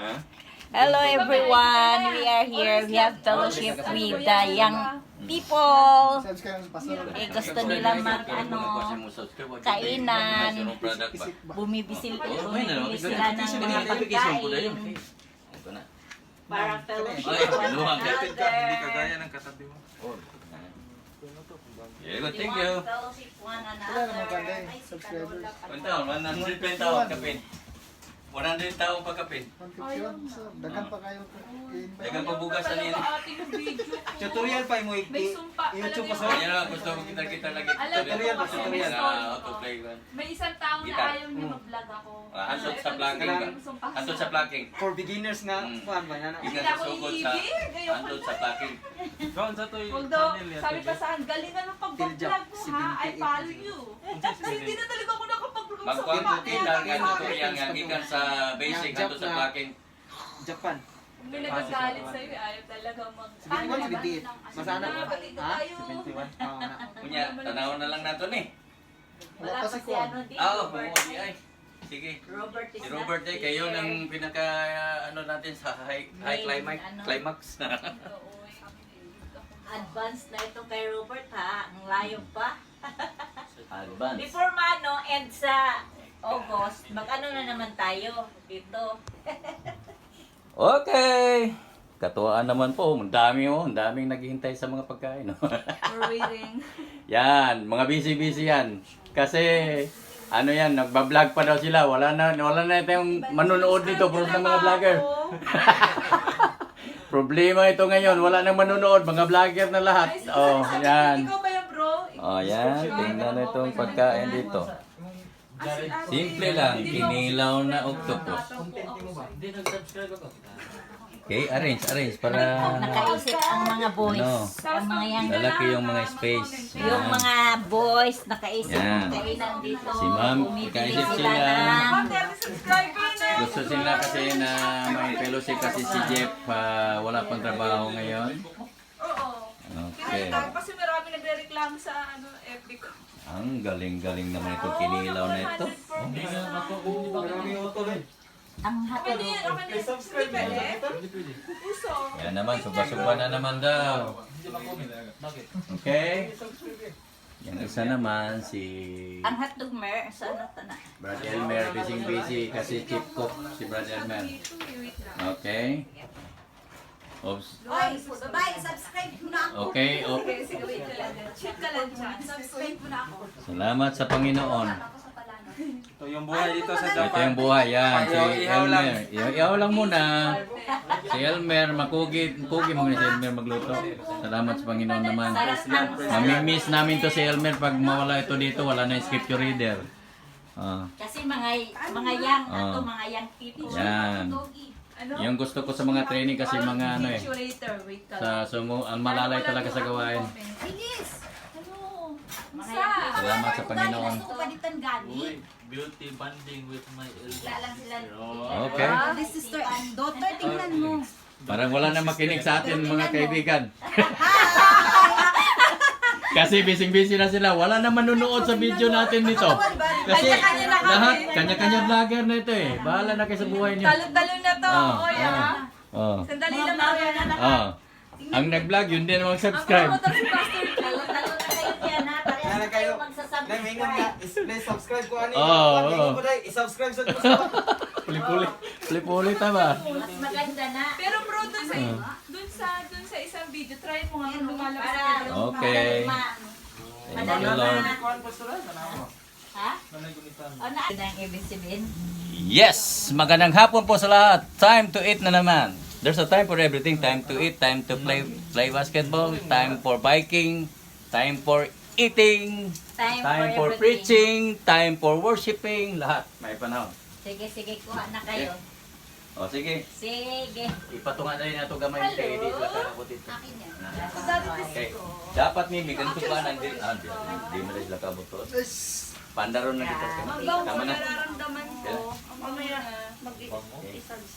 Hello everyone, we are here. We have fellowship with the young people. Gusto nila kainan. Bumibili sila ng mga pagkain. Para fellowship one another. Thank you. Fellowship one another. 100 tao kapin. 100 tao pa kapin. Dagan pa kayo. Dagan pa bugas na niyan. Tutorial pa mo May sumpa. YouTube pa sa yan gusto ko kita lagi. Tutorial pa, tutorial. Autoplay ko. May isang tao na ayaw niya mag-vlog ako. Ansot sa vlogging ba? Ansot sa vlogging. For beginners nga, kuan ba yan? Hindi ka susugod sa ansot sa vlogging. Huwag daw, sabi pa saan, galingan ng pag-vlog mo ha, I follow you. Kasi hindi na talaga ako nakapag-vlog sa Magkuhan iba. ko kita nga tutorial nga gikan sa basic ansot sa vlogging. Japan. Kung may nagagalit sa'yo, ayaw talaga mag-vlog. 71, 78. Masana ko. Ha? 71. Kunya, tanaw na lang nato ni. Wala pa si ano din. Oo, ay. Sige. Robert is Si Robert not kayo here. ng pinaka ano natin sa high climax na. Advance na ito kay Robert ha. Ang layo pa. Advance. Before Mano and sa August, mag-ano na naman tayo dito. Okay. Katuwaan naman po. Ang daming naghihintay sa mga pagkain. No? We're waiting. Yan, mga busy yan. Kasi ano yan, nagba-vlog pa daw sila. Wala na tayong manonood dito puro ng mga vlogger. Problema ito ngayon, wala nang manonood, mga vlogger na lahat. Oh, yan. Ikaw ba yan, bro? Oh, yan. Tingnan na itong pagkain dito. Simple lang, kinilaw na octopus. Okay, arrange para Nakaisip ang mga boys. Ano? Ang mga yang lalaki yung mga space. yung Yan. mga boys nakaisip Yan. ng kainan dito. Si ma'am, Bumibili nakaisip sila sila. ng 30 subscribers na. Gusto sila kasi na may fellowship kasi si Jeff wala pang trabaho ngayon. Oo. Okay. Kasi marami nagre-reklamo sa FB ko. Ang galing-galing naman itong kinilaw na ito. ang Okay hatol. na yan, okay na yan. Hindi pwede. Uso. Yan naman, suba-suba na naman daw. Okay? Yung isa naman, si Ang hotdog mer sa ano to na. Brad Elmer, busy kasi chief cook si Brad Elmer. Okay? Oops. Oy, bye, subscribe mo na ako. Okay, Okay, sige, wait ka lang. Check ka lang dyan. Subscribe mo na ako. Salamat sa Panginoon. Ito yung buhay dito sa Ito Japan. yung buhay, yan. Si Ihaw lang. Elmer. Ihaw lang muna. Si Elmer, makugi mo si Elmer magluto. Salamat sa Panginoon naman. Mamimiss namin to si Elmer pag mawala ito dito, wala na yung scripture reader. Ah, Kasi mga yang Oh. mga yang people. yan. Ano? Yung gusto ko sa mga training kasi mga ano eh. Video later, wait ka Sa lang. ang malalay talaga sa gawain. Bilis. Ano? Mga Isa. yang people. Salamat sa Panginoon. Palitan gani. Beauty bonding with my elder. Lalang sila. Okay. This sister and daughter, tingnan mo. Parang wala na makinig sa atin mga kaibigan. Kasi busy na sila. Wala na manunood sa video natin dito. Kasi lahat, kanya-kanya vlogger na ito eh. Bahala na kayo sa buhay niyo. Talo-talo na to. Oy, ah. Oh. Sandali lang ako. Oh. Ang nag-vlog, yun din ang mag-subscribe. Ang promoter si Pastor. Talo-talo na kayo dyan ha. Kaya Parehas na kayo. kayo Dahil mingon nga, magsasubscribe. please subscribe ko ani. Oo, oo. Ko dai, i-subscribe sa Puli-puli. Puli-puli tama. Mas maganda na. Pero bro, dun sa isang video, try mo nga kung lumalabas Para, ka doon. Okay. Madali Thank you, Lord. Ha? O na. Ito ang ibig sabihin. Yes! Magandang hapon po sa lahat. Time to eat na naman. There's a time for everything. Time to eat, time to play basketball, time for biking, time for eating, time for everything. preaching, time for worshiping, lahat. May panahon. Sige, sige, kuha na kayo. O sige, Sige. ipatungan na rin nato gamay yung kayo dito. Kakabot dito. Akin yan. Okay. Dapat may ganito ba nang di mo rin sila kabot to. Pandaron na dito. Tama na. Nararamdaman ko. Mamaya,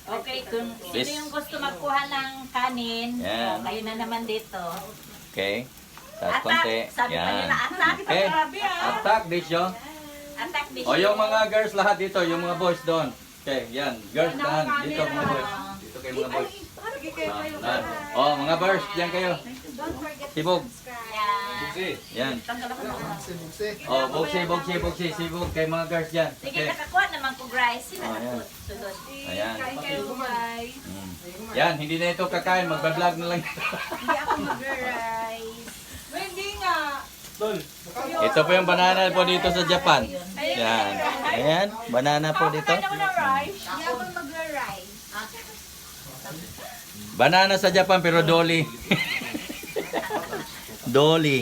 Okay, kung sino yung gusto magkuha ng kanin, Yan. o, kayo na naman dito. Okay. Tapos konti. Sabi pa nila, Yan. attack. Okay. grabe ah. Attack, Disyo. Attack din. O yung mga girls lahat dito, yung mga boys doon. Okay, yan. Girls, dahan. Dito mga boys. Dito kayo mga boys. Sige kayo kayo. Dahan. Oh, mga boys, diyan kayo. Sibog. Yan. Oh, bugsi. Sibog kay mga girls dyan. Sige, Okay. nakakuha naman ko, guys. Sila Oh, na ayan. po. Sunod. Ayan. Kain kayo guys. Yan, hindi na ito kakain. Magbablog na lang. Hindi ako mag-rice. Hindi nga. Ito po yung banana po dito sa Japan. Yan. Ayan, banana po dito. Kain ako ng rice. Hindi ako mag-rice. Banana sa Japan pero dolly. Dolly.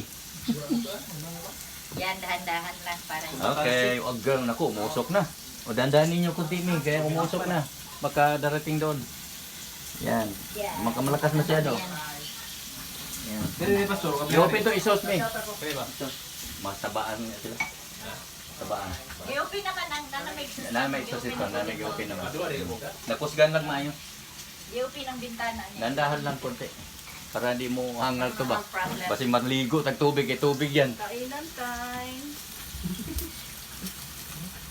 Yan, dahan-dahan lang para Okay, wag girl, naku, umusok na. O dandanin niyo kunti mi, kaya umusok na. Baka darating doon. Yan. Malakas masyado. Yan. I-open to isos mi. Masabaan sila. Sabaan. i-open naman ang nanamig. Namay isos ito, namay i-open naman. Nakusgan lang maayo. I-open ang bintana niya. Dandahan lang konti. Para di mo hangal to ba? No problem. Kasi maligo, tag tubig, tubig yan. Kainan time.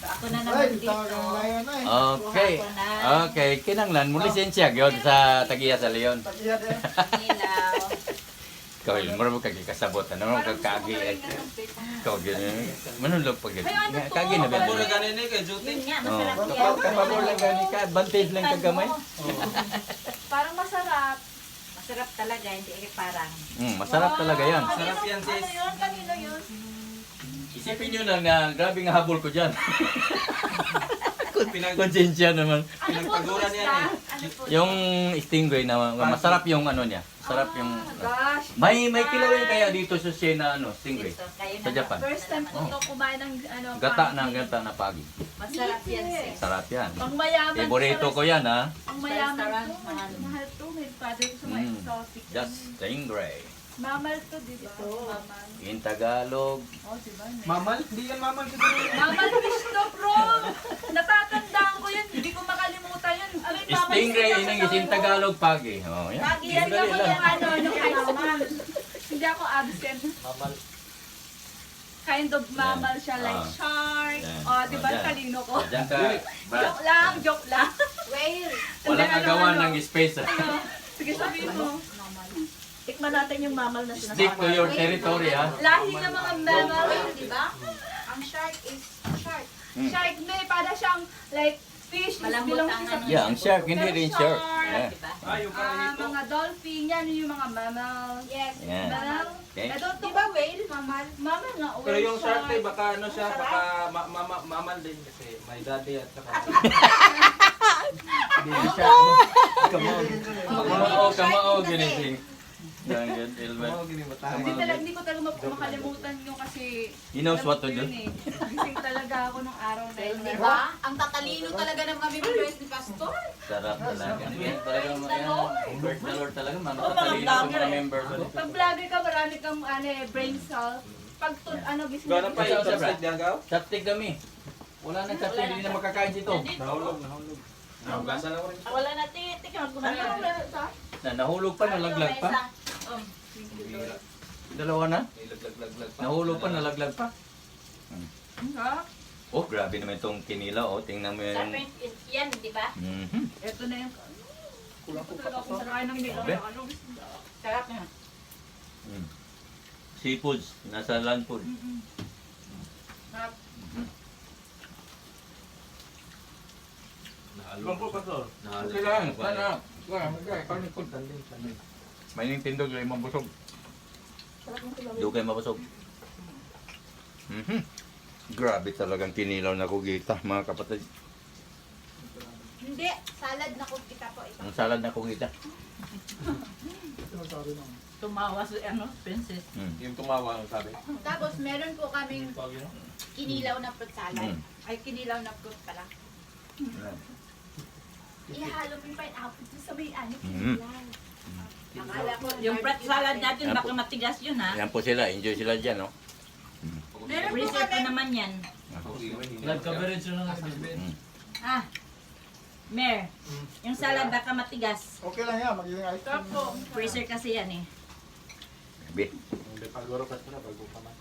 Ako na naman dito. Okay. Okay, kinanglan mo lisensya gyud sa Tagiya sa Leon. Ilaw. Ikaw yun, marami kang kasabot. Ano mo kagkagi eh. Ikaw ganyan. Manulog pag ganyan. Kagi na ba? Yun nga, masarap Oh, yan. kapag lang gani ka, advantage lang kagamay. Parang masarap. Masarap talaga, hindi parang. Masarap talaga yan. Sarap yan sis. Ano yun? Kanino yun? Isipin nyo lang na grabe nga habol ko dyan. Konsensya naman. Pinagpaguran yan eh. Ano po? Yung stingray na masarap yung ano niya. Sarap yung... Gosh. May kilawin kaya dito sa Siena ano, stingray. Dito, kayo Sa na. Japan. First time ko to kumain ng ano. Gata pancake. na pagi. Masarap yan, sis. Sarap yan. Pang mayaman. Favorito ko yan ha. Pang mayaman Restaurant, to. mahal. Mahal to. May father ko sa mga exotic. Just stingray. Mamal to, di ba? Mamal. In Tagalog. Oh, di ba? Mamal? Hindi yan mamal. Mamal fish to, bro! Natatandaan ko yun. Hindi ko makalimutan yun. Alam, mamal Stingray fish inang ako isin sa Tagalog pagi. Oh, yan. Lagi yan Stingray naman lang. yung ano, nung high school. Hindi ako absent. Mamal. Kind of mammal siya, like Ah. shark. Yan. Oh, di ba Yan. talino ko? Diyan ka, Brad. Joke lang. Whale. Walang agawan ng space. Ano? Sige, sabihin mo. Tikman natin yung mamal na Stick to your territory ha. Lahi ng mga mammal. di ba? Ang shark is shark. Shark, may para siyang like fish. Malambot belongs ang sa ano. Yeah, ang shark, hindi rin shark. Yeah. Di ba? mga dolphin, yan yung mga mammal. Yes. Yan. Mammal. Okay. Ito, Di ba whale? Mamal. mammal nga. Pero whale yung shark shark. baka ano siya, baka mamal din kasi may daddy at saka... Kamao, ginising. Yan, yan, Elmer. Hindi ko talaga makalimutan yung kasi... He knows what to alam ko do. yun eh. Gising talaga ako nung araw na yun. Di ba? Ang tatalino talaga ng mga members ni Pastor. Sarap talaga. Yan talaga mga yan. First the Lord talaga. Mga mga katalino ko vlogger mga eh. members ko. Pag vlogger ka, marami kang brain cell. Pag gising Gano'n pa yung chopstick niya, Gaw? Chapstick kami. Wala nang chapstick, hindi na makakain dito. Nahulog. Nahugasan ako rin. Wala na tikman ko na. Nahulog pa, nalaglag pa. Dalawa na? Nilaglag-lag Nahulog pa, nalaglag pa. Ha? Oh, grabe naman itong kinila. Oh, tingnan mo yung... Serpent yan, di ba? Mhm. Ito na yung... Kulang ko talaga ako sa kain ng nilaw Be? na ano. Sarap na. Mm. Seafoods, nasa land food. Sarap. Okay lang, sana. May nintindog lang mabusog. Doon kayo mabusog. Grabe talagang kinilaw na kugita, mga kapatid. Hindi, salad na kung kita po ito. Ang salad na kugita. Tumawa si princess. Yung tumawa ang sabi. Tapos meron po kaming kinilaw na fruit salad. Ay, kinilaw na fruit pala. Ihalo mo yung pineapple dun sa may ano. Akala ko, Yung fruit salad natin, Yan baka po. matigas yun ha. Yan po sila, enjoy sila dyan, no? meron po Freezer pa kami. naman yan. Blood coverage na lang. Ah, Mer, yung salad baka matigas. Okay lang yan, magiging ice cream. Tapo. Freezer kasi yan eh. Be. Hindi paguro ka na bago pa man.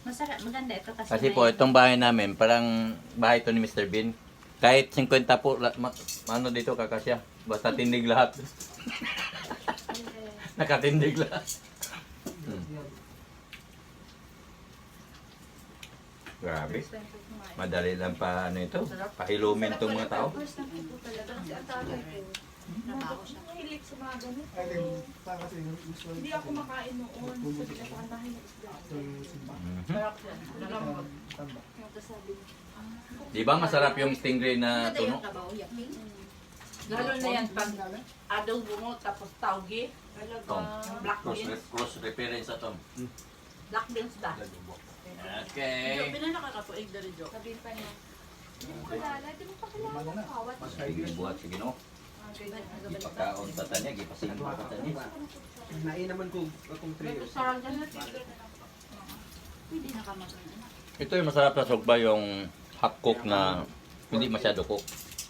Masarap, maganda ito kasi. Kasi po, itong bahay namin, parang bahay to ni Mr. Bean. Kahit 50 po, ano dito kakasya. Basta tindig lahat. Nakatindig lahat. Grabe. Madali lang pa ano ito. Pahilumin itong mga tao. First time ko talaga. Kasi ang tatay ko. Mahilig sa mga ganito. Hindi ako makain noon. Sa pinapantahin ng isda. Yung kasabi niya. Di ba masarap yung stingray na tuno? Lalo na yan pag adobo mo tapos tauge. Tom. Black beans. Cross reference sa Tom. Black beans ba? Okay. Pinanakakapuig na rin, Jo. Sabihin pa niya. Hindi mo kalala. Di mo pa kalala ng kawat. Sige, buhat sige no. Ipakaon pa tanya, gipasingin pa tanya. Nain naman ko akong trio. Sarang ganun. Pwede na ka mag-anak. Ito yung masarap na sugba yung hot cook na hindi masyado cook.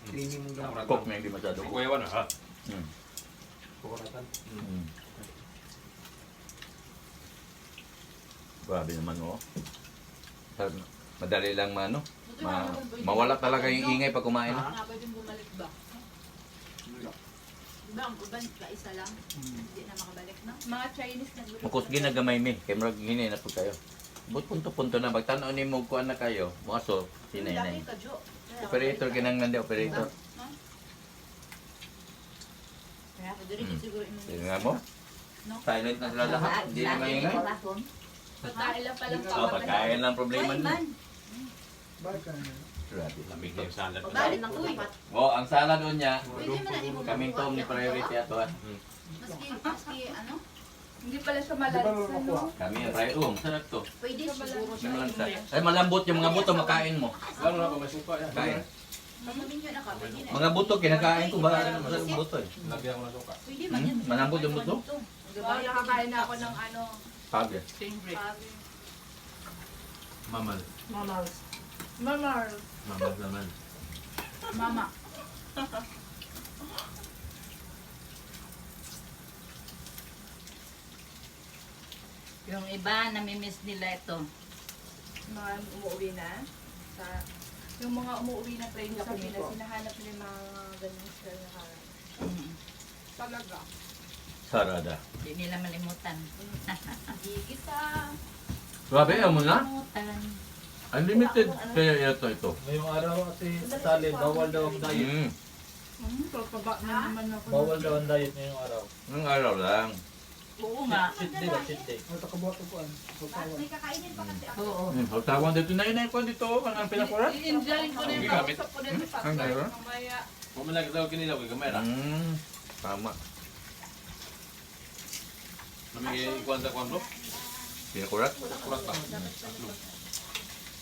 Creamy mong gamot. Cook na hindi masyado cook. Kuya na ha? Hmm. Hmm. Grabe naman oh. Madali lang mawala talaga yung ingay pag kumain. Pwede bumalik ba? Diba ang uban ka isa lang? Hindi na makabalik na? Mga Chinese na gusto. Mukus ginagamay mi, kay murag hini na po kayo. But punto-punto na pagtanaw ni mo kuan na kayo, muaso sinay na. Laki ka, Jo. Operator kinang nandi operator. Pwede rin siguro Tingnan mo. Silent na sila lahat, hindi na maingay. Pagkain lang palang Oh, pagkain lang problema Ay, niyo. man. Grabe. Lamig na yung salad. Balik na uy. Oh, ang sala doon niya, Pwede mo na ibang kaming tom ni priority ato ah. Maski ano? Hindi pala siya malansa, no? Kami ang priority. Oh, masarap to. Pwede siguro May siya. malansa. Ay, malambot yung mga buto, makain mo. Lalo na kung may suka yan. Kain. Sabihin nyo na ka, pwede na. Mga buto, kinakain ko ba? Masarap buto eh. Lagyan mo ng suka. Pwede man yan. Malambot yung buto? Diba, nakakain na ako ng ano. Pagod. Sabi. Mamal. Mamar. Mamal naman. Mama. Yung iba, namimiss nila ito. Mga umuwi na. Yung mga umuwi na train sa Pilipinas, sinahanap nila yung mga ganun style na kain. Talaga. Sarada. Hindi nila malimutan. Gigisa. Grabe, ayaw mo na? Malimutan. Unlimited kaya ito. Ngayong araw kasi Stalin, bawal daw ang diet. Pagpaba na naman ako. Bawal daw ang diet ngayong araw. Ang araw lang. Oo nga. Cheat day ba? Cheat day. May kakainin pa kasi ako. Oo. Tawag dito na yun ko dito. Ang pinakurat. I-enjoy ko na yung Gamit. kausap ko dito sa Ang meron? mamaya. Pumalagi daw kinila ko kamera. Tama. Namigay ikuan sa kwan bro. Pinakurat? Kurat ba?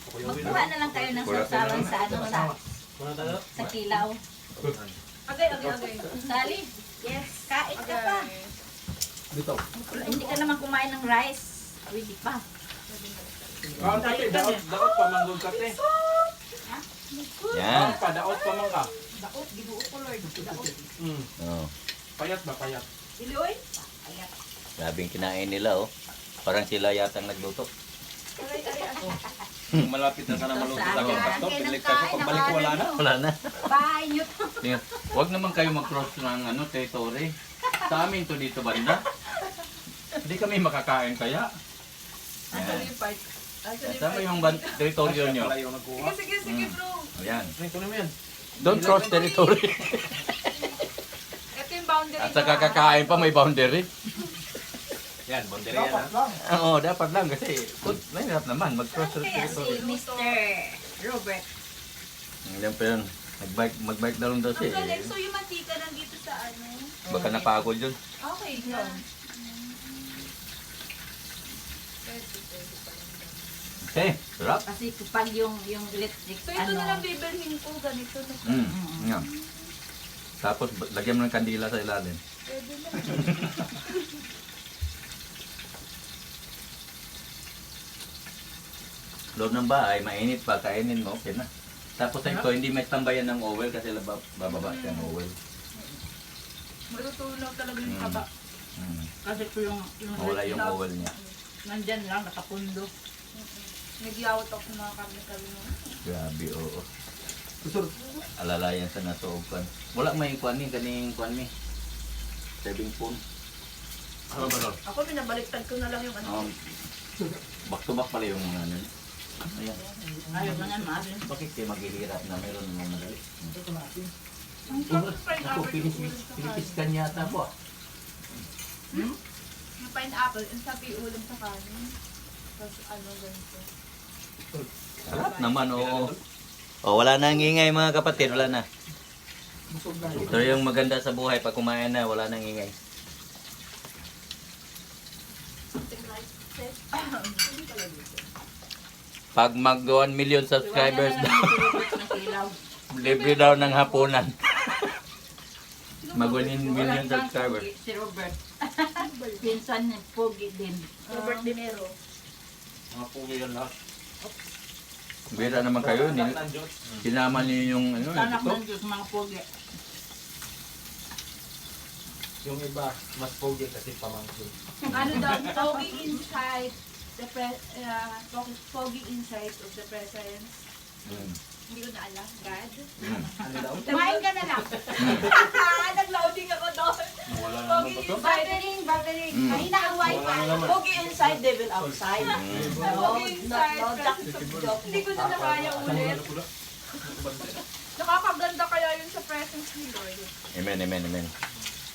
Magkuha na lang kayo ng sausawan sa ano Kuna tayo? sa kilaw. Agay. Sali, yes, kain ka pa. Dito. Hindi ka naman kumain ng rice. Hindi pa. Kaon kate, daot pa manggol kate. Yan. Daot pa man ka. Daot, gibuo ko Lord. Daot. Oh. Payat ba payat? Iloy? Ayan. Grabing kinain nila oh. Parang sila yatang nagluto. Malapit na sana maluto sa akin. Pastor, piligtas ko pagbalik ko wala na. Wala na. Bahay nyo. Tingnan. Huwag naman kayo mag-cross ng territory. Sa amin to dito banda. Hindi kami makakain kaya. Actually, part. Tama yung teritoryo nyo. Pala yung nagkuha. Sige, bro. Ayan. Ay, kunin mo yan. Don't cross territory. Ito yung boundary. At sa kakakain pa may boundary. Yan, boundary yan ha. Oo, dapat lang kasi mahirap naman mag-cross Kaya si territory. Mr. Robert. Yan pa yun. Mag-bike na lang daw siya. Ang galing. eh. So, yung mantika nandito sa ano? Baka napagod yun. Okay, yun. Okay, sarap. Kasi kapag yung electric, So, ito na lang bibilhin ko. Ganito na. Nga. Tapos lagyan mo ng kandila sa ilalim. Pwede na. Loob ng bahay, mainit pa, kainin mo, okay na. Tapos ito, hindi may tambayan ng oil kasi bababa siya ng oil. Malutunaw talaga yung kaba. Kasi ko yung Mawala yung oil niya. nandyan lang, nakapundo. Nagyawat ako sa mga kami mo. Grabe, oo. Alalayan sa nasuoban. Wala may kuan ni kaning kuan mi. Saving phone. Ano ba nun? Ako, binabaliktad ko na lang yung ano. Back to back pala yung mga ano. Ayan. Ayaw na nga, mahal. Bakit kayo maghihirap na meron mga madali? Ang sarap ng Ako, pineapple. pinipiskan yata po. Yung pineapple, ang sabi ulam sa kanin. Tapos ano, ganito. Sarap naman, oo. Oh, wala na ang ingay mga kapatid, wala na. Ito yung maganda sa buhay, pag kumain na, wala nang ingay. Pag mag 1 million subscribers daw, libre daw ng hapunan. Mag 1 million subscribers. Si Robert. Pinsan niya, pogi din. Robert De Niro. Mga pugi yan lahat. Bira naman kayo, sinama niyo yung ano, Anak ito. ng Diyos, mga pogi. Yung iba, mas pogi kasi pamangkin. Ano daw, foggy inside the foggy inside of the presence. Hindi ko na alam, God. Kumain ka na lang. Nag-loading ako doon. Wala Foggy naman ba to? inside. Buttering. Mahina ang wifi. Pogi inside, devil outside. Foggy inside. Hindi ko na nakaya ulit. Nakakaganda kaya yun sa presence ni Lord. Amen, amen, amen.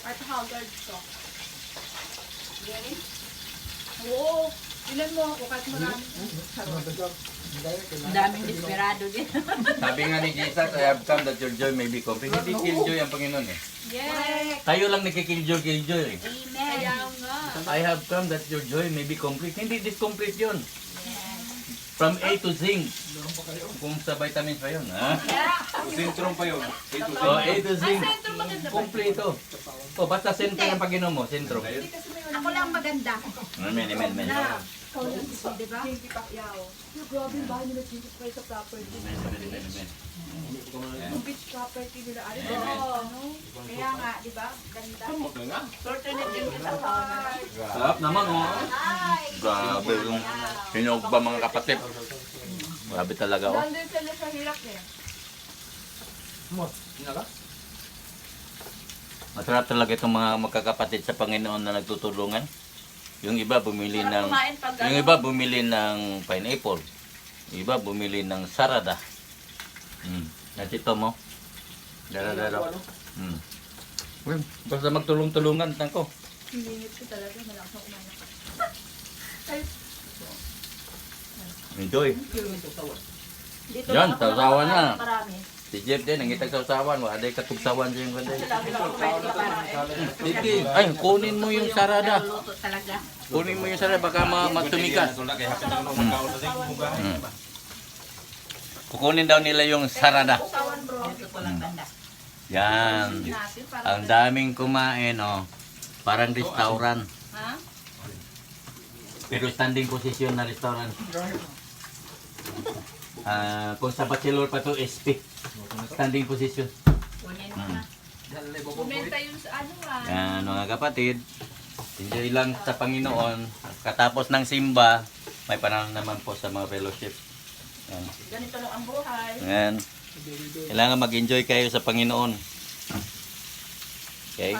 At Haggard talk. Oo. Ilan mo ako kahit marami. Ang daming desperado din. Sabi nga ni Jesus, I have come that your joy may be complete. Hindi killjoy ang Panginoon eh. Yes. Tayo lang nakikilljoy eh. Kaya nga. I have come that your joy may be complete. Hindi discomplete yun. From A to Z. Kung sa vitamins pa yun, ha? Sintrom pa yun. Ito So, A to Z. Ang center maganda ba? Kompleto. O, basta sentro ang Panginoon mo, sentro. Hindi kasi may Ako lang maganda. Amen, amen, amen. Di ba? Jinky Pacquiao. Yung grabe yung bahay nila Jesus Christ sa property. Amen, amen, amen. Yung beach property nila. Ano? Kaya nga, di ba? Ganda. Fortunate din kita sa Sarap naman, oh. Grabe yung hinog ba mga kapatid. Grabe talaga, oh. Nandun sila sa hirap eh. Masarap talaga itong mga magkakapatid sa Panginoon na nagtutulungan. Yung iba bumili ng pineapple. Yung iba bumili ng sarada. At ito mo. Dara. Well, basta magtulong-tulungan ko. Hiningit ko talaga. Malakas ako kumain. Enjoy. Dito Yan, lang ako tawsawan na. Marami. Si Jeff din, nangitag sausawan. Wala day katugsawan siya yung kanday. Diti, ay, kunin mo yung sarada. luto talaga. Kunin mo yung sarada, baka matumikas. Kukunin daw nila yung sarada. Sawan bro. Ito ko lang banda. Yan. Natin para. Ang daming kumain, oh. Parang restaurant. Ha? Pero standing position na restaurant. Kung sa bachelor pa to, SP. Standing position. Kunin mo na. Bumenta yun sa ano ah. Yan, mga kapatid. Enjoy lang sa Panginoon. Katapos ng simba, may panahon naman po sa mga fellowship. Yan. Ganito lang ang buhay. Yan. Kailangan mag-enjoy kayo sa Panginoon. Okay?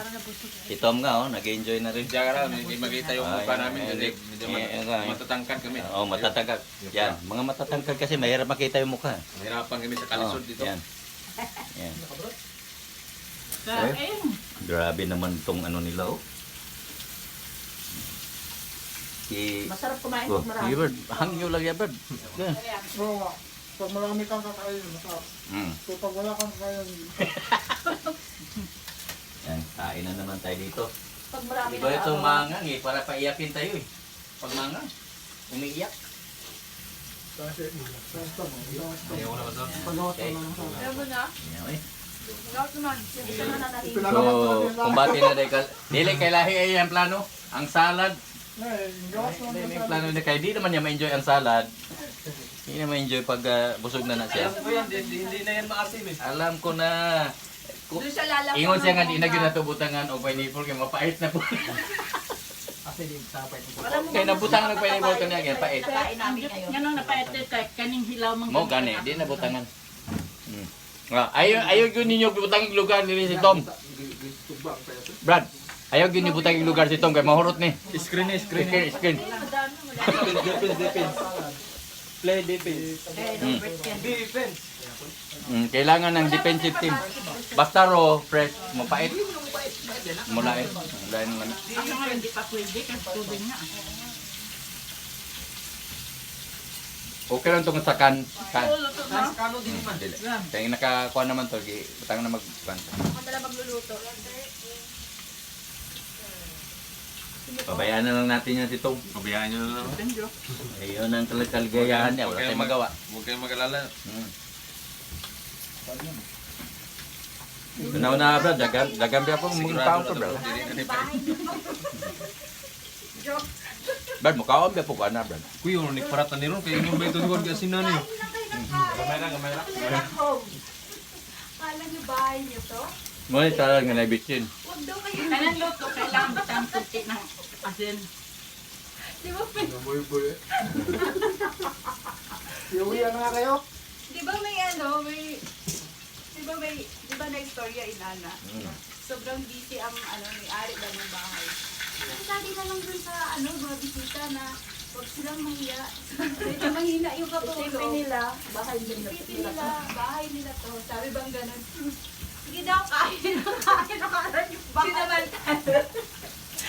Si Tom nga, oh, nag-enjoy na rin. Diyan ka lang, hindi makita yung mukha namin. Hindi, medyo Yan. matatangkad kami. Oh, matatangkad. Yan, mga matatangkad kasi mahirap makita yung mukha. Mahirapan kami sa kalisod dito. Yan. Yan. Kain. Grabe naman tong ano nila, oh. Masarap kumain Oh, pag marami. sige, Bird. Hangyo lang yan, Bird. Yan. Bro, pag marami kang kakain, masarap. So pag wala kang kakain, Yan, kain na naman tayo dito. Pag marami Iba itong mangang eh, para paiyakin tayo eh. Pag mangang, umiiyak. kasi basta mo. Ayaw ko na ba ito? Pagawa ka na ng sana. Alam mo na? Yan, eh. Lahat naman. Isa na natin. So, kumbati na dahil dili kay lahi ay ang plano. Ang salad, Gawas lang hindi ng may plano na kay di naman niya ma-enjoy ang salad. Hindi niya ma-enjoy pag busog na siya. Alam ko yan, hindi na yan maasim eh. Alam ko na. Doon siya lalaki. Ingon siya nga di na ginatubutangan o pineapple kay mapait na po. Kaya nabutang nagpa-involve ka niya, pait. Nakain namin ngayon. Ganun na pa ito kay kaning hilaw mang Mo gani, di nabutangan. Ayaw yun ninyo butangin lugar ni si Tom. Brad, ayaw yun ni butangin lugar si Tom kay mahurot ni. Screen. Screen. Defense. Play defense. Defense. Kailangan ng defensive team. Basta ro, fresh, mapait. Mulait. Mulait naman. Ano nga hindi pa pwede kasi tubig nga. Okay lang itong sa kan. Kano din man. Dili. Kaya nakakuha naman to, butang na mag-kan. Ako na lang magluluto. Pabayaan na lang natin yan si Tom. Pabayaan nyo na lang. Ayun ang kaligayahan niya, wala tayong magawa. Huwag kayong mag-alala. Tunaw na bro, dagan biya po mong taon ko bro. Brad, mukhaon biya po ka na Brad. Kuya, unik paratan ni Ron. Kaya yung ba ito nagod kasi na niyo? Gamay lang. Kala niyo bahay niyo to? Ngunit talaga nga naibitsin. Huwag daw kayo. Kanang luto kailangan bitang kunti ng asin. Di ba, Iuwian na nga kayo. di ba may di ba na istorya inana? Sobrang busy ang may-ari lang ng bahay. Sabi na lang dun sa mga bisita na huwag silang mahiya. Medyo mahina yung katulog. Isipin nila, bahay nila to. Sabi bang ganun? Sige daw, kain na karan yung bahay. Sinamantan.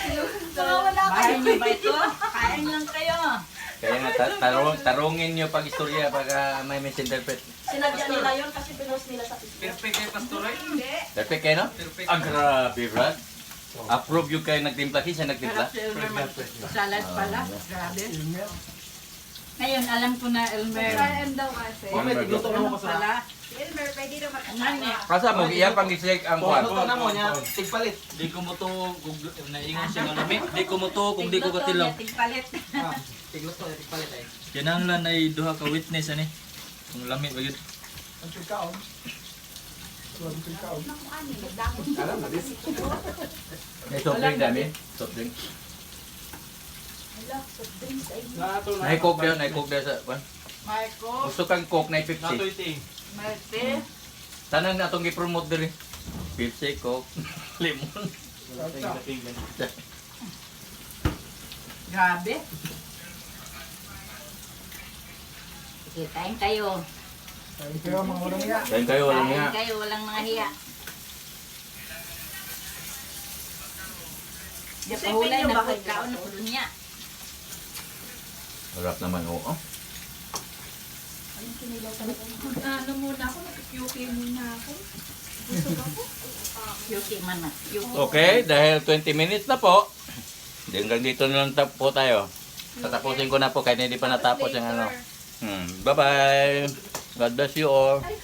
Mga wala Bahay kayo. niyo ba ito? Kain lang kayo. Kaya nga tarungin niyo pag istorya pag may misinterpret. Sinadya nila yun kasi pinost nila sa Facebook. Perfect kay Pastoray. Hindi. Perfect kayo no? Ang grabe Brad. Approve yung kayo nagtimpla, kasi nagtimpla. Harap si Elmer salad pala. Grabe. Ngayon alam ko na Elmer. Kaya daw kasi. Mamaya, tigluto na mo sa... Pala. Elmer, pwede na Nani. Kasa mo, iya pang dislike ang kwan. Tigluto na mo niya. Tigpalit. Di ko mo to kung naingon siya nga lami. Di ko mo to kung di ko katilaw. Tigpalit. Tigluto, tigpalit ay. Kinahanglan ay duha ka witness ani. Kung lami ba yun. Ang pagkaon. Ang pagkaon. Alam na this. May soft drink dami. Soft drink. Nay coke daw sa kwan. Marco. Gusto kang coke na 50. Natoy ting. Marte. Tanan na itong i-promote diri. Pepsi, coke, lemon. Grabe. Sige, kain kayo. Kain kayo mga walang iya. Kain kayo, walang Kain nga. kayo, walang mga hiya. Di pa hulay Isipin niyo na bakit pagkaon na pulo niya. Harap naman, oo. Ano muna ako, nakikyuki muna ako. Busog ako. Yuki man na. Yuki. Okay, dahil 20 minutes na po. Hanggang dito na lang po tayo. Tatapusin ko na po kahit hindi pa natapos yung ano. Bye-bye. God bless you all. Ay,